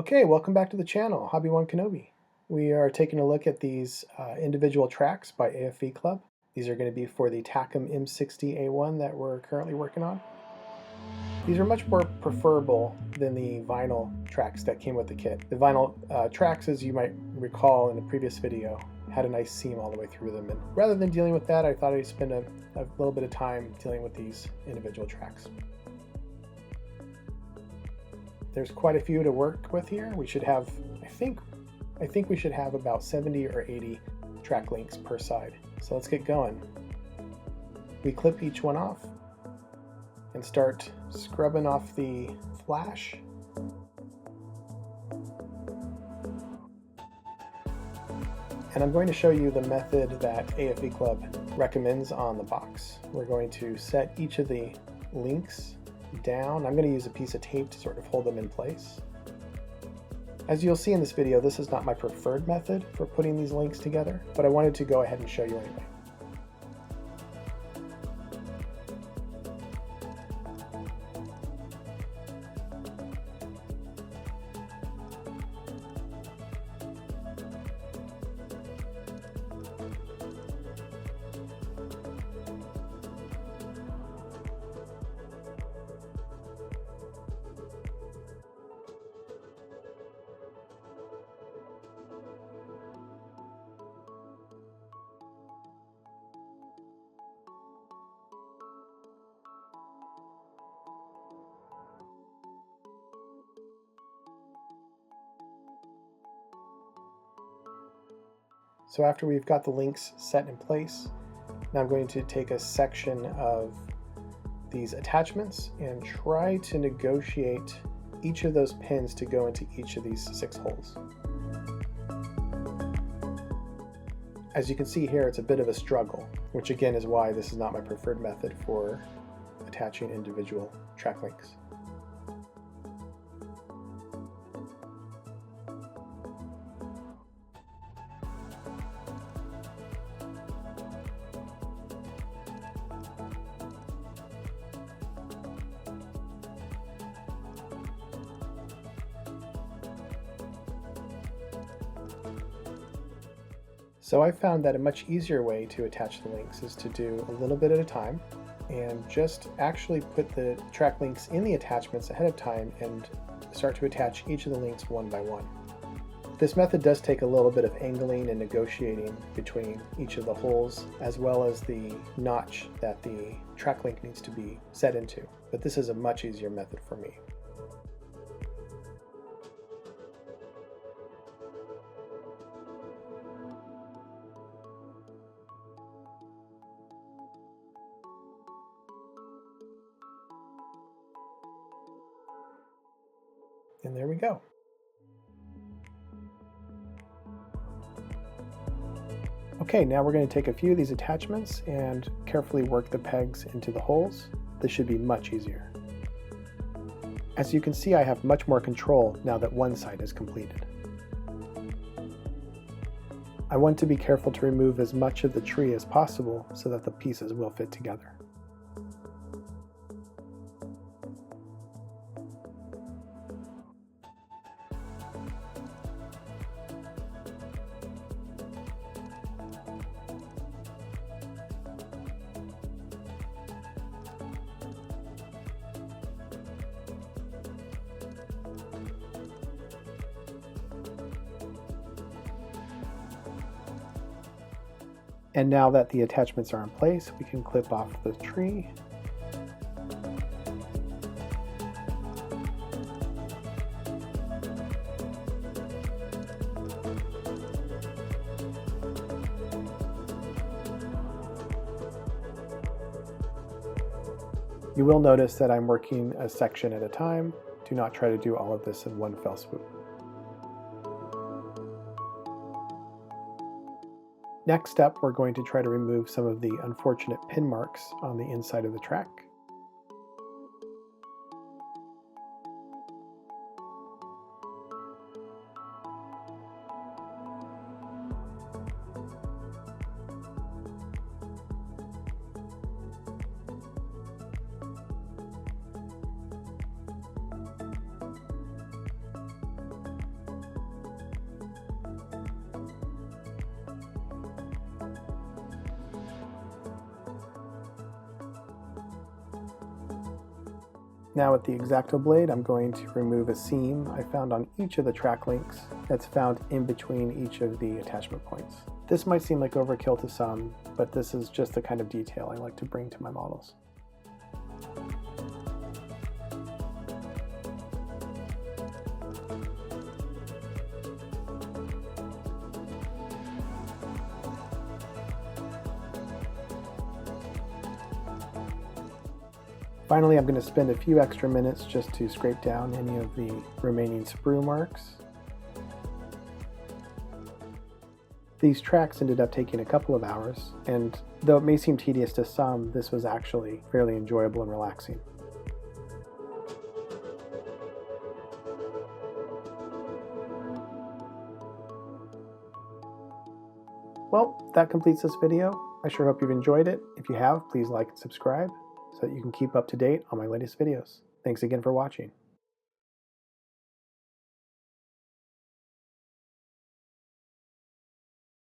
Okay, welcome back to the channel, Hobby1 Kenobi. We are taking a look at these individual tracks by AFV Club. These are going to be for the Takom M60A1 that we're currently working on. These are much more preferable than the vinyl tracks that came with the kit. The vinyl tracks, as you might recall in a previous video, had a nice seam all the way through them. And rather than dealing with that, I thought I'd spend a little bit of time dealing with these individual tracks. There's quite a few to work with here. We should have, I think we should have about 70 or 80 track links per side. So let's get going. We clip each one off and start scrubbing off the flash. And I'm going to show you the method that AFV Club recommends on the box. We're going to set each of the links down. I'm going to use a piece of tape to sort of hold them in place. As you'll see in this video, this is not my preferred method for putting these links together, but I wanted to go ahead and show you anyway. So after we've got the links set in place, now I'm going to take a section of these attachments and try to negotiate each of those pins to go into each of these 6 holes. As you can see here, it's a bit of a struggle, which again is why this is not my preferred method for attaching individual track links. So I found that a much easier way to attach the links is to do a little bit at a time and just actually put the track links in the attachments ahead of time and start to attach each of the links one by one. This method does take a little bit of angling and negotiating between each of the holes, as well as the notch that the track link needs to be set into, but this is a much easier method for me. And there we go. Okay, now we're going to take a few of these attachments and carefully work the pegs into the holes. This should be much easier. As you can see, I have much more control now that one side is completed. I want to be careful to remove as much of the tree as possible so that the pieces will fit together. And now that the attachments are in place, we can clip off the tree. You will notice that I'm working a section at a time. Do not try to do all of this in one fell swoop. Next up, we're going to try to remove some of the unfortunate pin marks on the inside of the track. Now with the X-Acto blade, I'm going to remove a seam I found on each of the track links that's found in between each of the attachment points. This might seem like overkill to some, but this is just the kind of detail I like to bring to my models. Finally, I'm going to spend a few extra minutes just to scrape down any of the remaining sprue marks. These tracks ended up taking a couple of hours, and though it may seem tedious to some, this was actually fairly enjoyable and relaxing. Well, that completes this video. I sure hope you've enjoyed it. If you have, please like and subscribe so that you can keep up to date on my latest videos. Thanks again for watching.